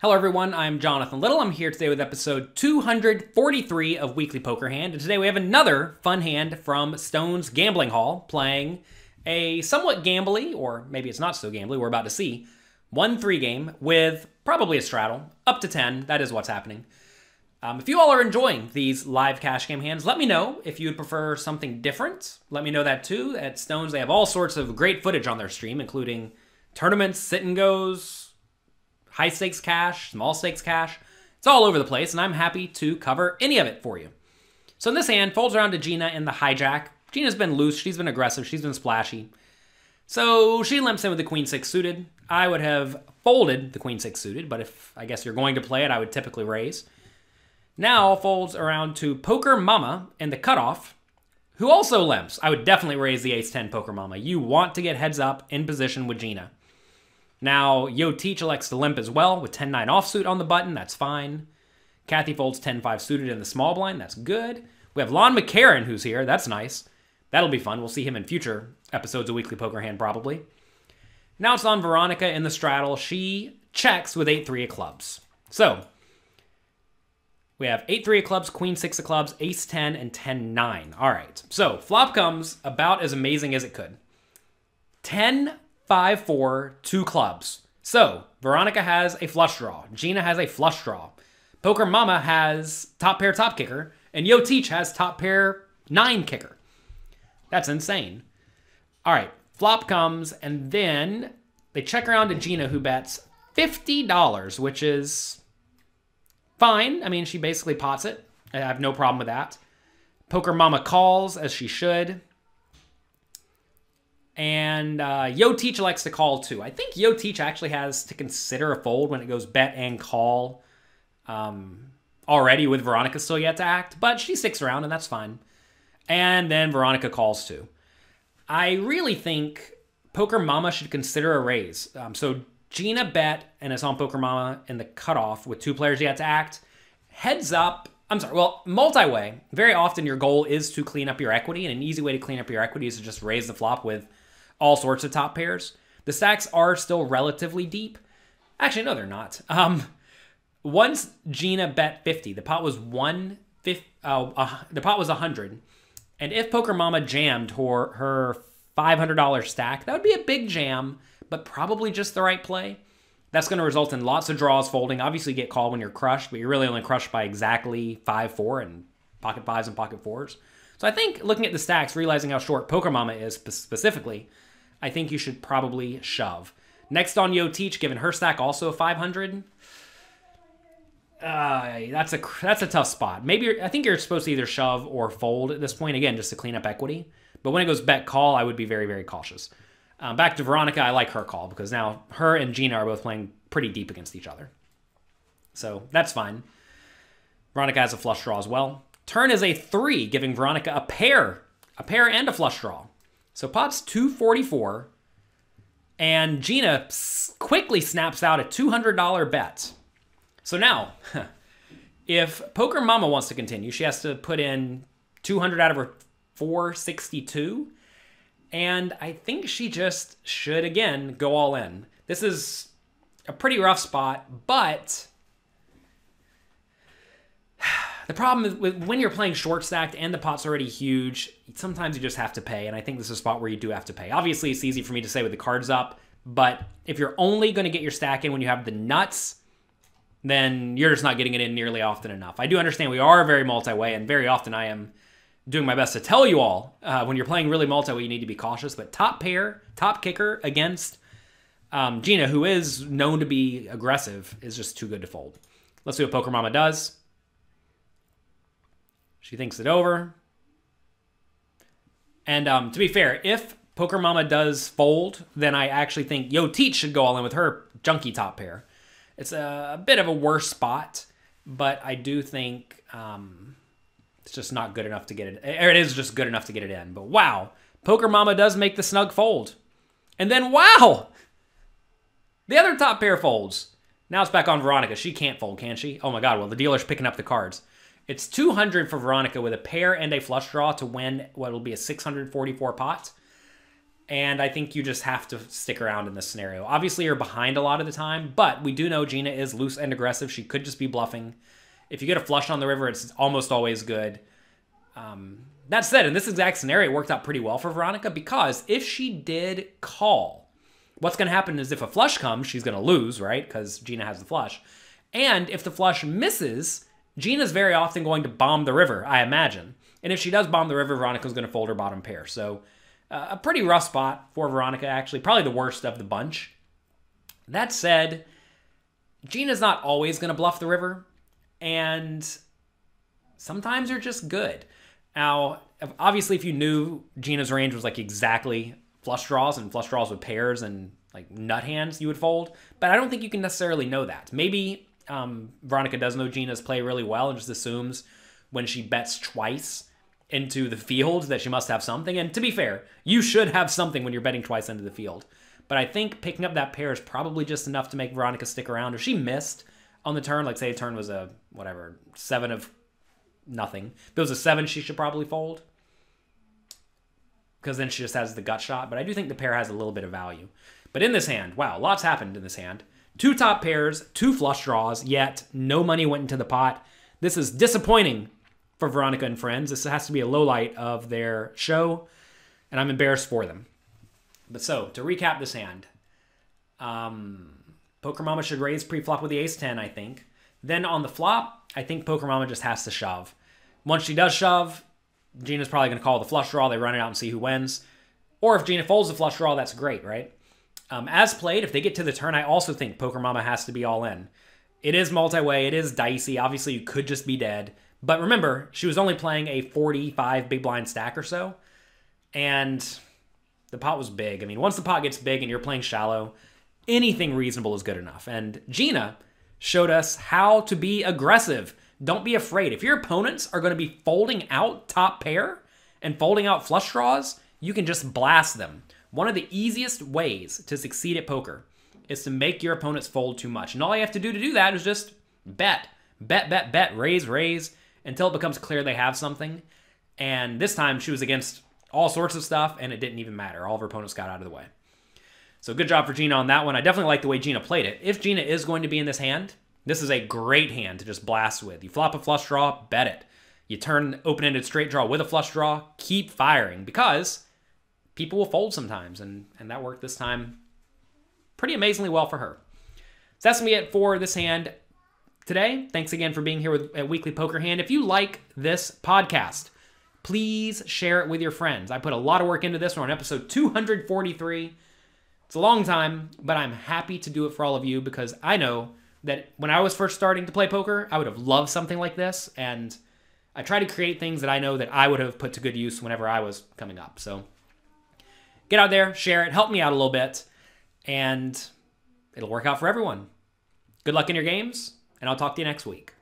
Hello everyone, I'm Jonathan Little. I'm here today with episode 243 of Weekly Poker Hand, and today we have another fun hand from Stone's Gambling Hall, playing a somewhat gambly, or maybe it's not so gambly, we're about to see, 1-3 game with probably a straddle, up to 10, that is what's happening. If you all are enjoying these live cash game hands, let me know if you would prefer something different. Let me know that too. At Stone's, they have all sorts of great footage on their stream, including tournaments, sit-and-goes, high stakes cash, small stakes cash. It's all over the place, and I'm happy to cover any of it for you. So in this hand, folds around to Gina in the hijack. Gina's been loose, she's been aggressive, she's been splashy. So she limps in with the queen-6 suited. I would have folded the queen-6 suited, but if I guess you're going to play it, I would typically raise. Now folds around to Poker Mama in the cutoff, who also limps. I would definitely raise the ace-10 Poker Mama. You want to get heads up in position with Gina. Now, Yo Teach elects to limp as well with 10-9 offsuit on the button. That's fine. Kathy folds 10-5 suited in the small blind. That's good. We have Lon McCarran who's here. That's nice. That'll be fun. We'll see him in future episodes of Weekly Poker Hand probably. Now it's on Veronica in the straddle. She checks with 8-3 of clubs. So, we have 8-3 of clubs, queen-6 of clubs, ace-10, and 10-9. All right. So, flop comes about as amazing as it could. 10-5-4, 2 clubs. So, Veronica has a flush draw. Gina has a flush draw. Poker Mama has top pair top kicker. And Yo Teach has top pair 9 kicker. That's insane. All right. Flop comes, and then they check around to Gina, who bets $50, which is fine. I mean, she basically pots it. I have no problem with that. Poker Mama calls, as she should. And Yo Teach likes to call too. I think Yo Teach actually has to consider a fold when it goes bet and call already with Veronica still yet to act. But she sticks around, and that's fine. And then Veronica calls too. I really think Poker Mama should consider a raise. So Gina bet, and it's on Poker Mama in the cutoff with 2 players yet to act. Heads up. I'm sorry, well, multi-way. Very often your goal is to clean up your equity, and an easy way to clean up your equity is to just raise the flop with all sorts of top pairs. The stacks are still relatively deep. Actually, no, they're not. Once Gina bet 50, the pot was the pot was 100. And if Poker Mama jammed her $500 stack, that would be a big jam, but probably just the right play. That's going to result in lots of draws folding. Obviously, you get called when you're crushed, but you're really only crushed by exactly 5-4 and pocket 5s and pocket 4s. So I think looking at the stacks, realizing how short Poker Mama is specifically, I think you should probably shove. Next on Yo Teach, given her stack also a 500, that's a tough spot. Maybe I think you're supposed to either shove or fold at this point, again, just to clean up equity. But when it goes bet call, I would be very, very cautious. Back to Veronica, I like her call because now her and Gina are both playing pretty deep against each other. So that's fine. Veronica has a flush draw as well. Turn is a 3, giving Veronica a pair and a flush draw. So pot's 244, and Gina quickly snaps out a $200 bet. So now, if Poker Mama wants to continue, she has to put in 200 out of her 462. And I think she just should, again, go all in. This is a pretty rough spot, but the problem is when you're playing short stacked and the pot's already huge, sometimes you just have to pay, and I think this is a spot where you do have to pay. Obviously, it's easy for me to say with the cards up, but if you're only going to get your stack in when you have the nuts, then you're just not getting it in nearly often enough. I do understand we are very multi-way, and very often I am doing my best to tell you all, when you're playing really multi-way, you need to be cautious. But top pair, top kicker against Gina, who is known to be aggressive, is just too good to fold. Let's see what Poker Mama does. She thinks it over. And to be fair, if Poker Mama does fold, then I actually think Yo Teach should go all in with her junky top pair. It's a bit of a worse spot, but I do think it's just not good enough to get it. Or it is just good enough to get it in. But wow, Poker Mama does make the snug fold. And then wow, the other top pair folds. Now it's back on Veronica. She can't fold, can she? Oh my God, well, the dealer's picking up the cards. It's 200 for Veronica with a pair and a flush draw to win what will be a 644 pot. And I think you just have to stick around in this scenario. Obviously, you're behind a lot of the time, but we do know Gina is loose and aggressive. She could just be bluffing. If you get a flush on the river, it's almost always good. That said, in this exact scenario, it worked out pretty well for Veronica, because if she did call, what's going to happen is if a flush comes, she's going to lose, right? Because Gina has the flush. And if the flush misses, Gina's very often going to bomb the river, I imagine. And if she does bomb the river, Veronica's going to fold her bottom pair. So a pretty rough spot for Veronica, actually. Probably the worst of the bunch. That said, Gina's not always going to bluff the river. And sometimes they're just good. Now, obviously, if you knew Gina's range was like exactly flush draws and flush draws with pairs and like nut hands, you would fold. But I don't think you can necessarily know that. Maybe Veronica does know Gina's play really well and just assumes when she bets twice into the field that she must have something. And to be fair, you should have something when you're betting twice into the field. But I think picking up that pair is probably just enough to make Veronica stick around. If she missed on the turn, like say the turn was a, whatever, 7 of nothing. If it was a 7, she should probably fold, because then she just has the gut shot. But I do think the pair has a little bit of value. But in this hand, wow, lots happened in this hand. 2 top pairs, 2 flush draws, yet no money went into the pot. This is disappointing for Veronica and friends. This has to be a low light of their show, and I'm embarrassed for them. But so, to recap this hand, Poker Mama should raise pre-flop with the ace-10, I think. Then on the flop, I think Poker Mama just has to shove. Once she does shove, Gina's probably going to call the flush draw. They run it out and see who wins. Or if Gina folds the flush draw, that's great, right? As played, if they get to the turn, I also think Poker Mama has to be all in. It is multi-way. It is dicey. Obviously, you could just be dead. But remember, she was only playing a 45 big blind stack or so. And the pot was big. I mean, once the pot gets big and you're playing shallow, anything reasonable is good enough. And Gina showed us how to be aggressive. Don't be afraid. If your opponents are going to be folding out top pair and folding out flush draws, you can just blast them. One of the easiest ways to succeed at poker is to make your opponents fold too much. And all you have to do that is just bet. Bet, bet, bet, raise, raise, until it becomes clear they have something. And this time she was against all sorts of stuff, and it didn't even matter. All of her opponents got out of the way. So good job for Gina on that one. I definitely like the way Gina played it. If Gina is going to be in this hand, this is a great hand to just blast with. You flop a flush draw, bet it. You turn open-ended straight draw with a flush draw, keep firing, because people will fold sometimes, and that worked this time pretty amazingly well for her. So that's going to be it for this hand today. Thanks again for being here at Weekly Poker Hand. If you like this podcast, please share it with your friends. I put a lot of work into this. We're on episode 243. It's a long time, but I'm happy to do it for all of you, because I know that when I was first starting to play poker, I would have loved something like this, and I try to create things that I know that I would have put to good use whenever I was coming up. So get out there, share it, help me out a little bit, and it'll work out for everyone. Good luck in your games, and I'll talk to you next week.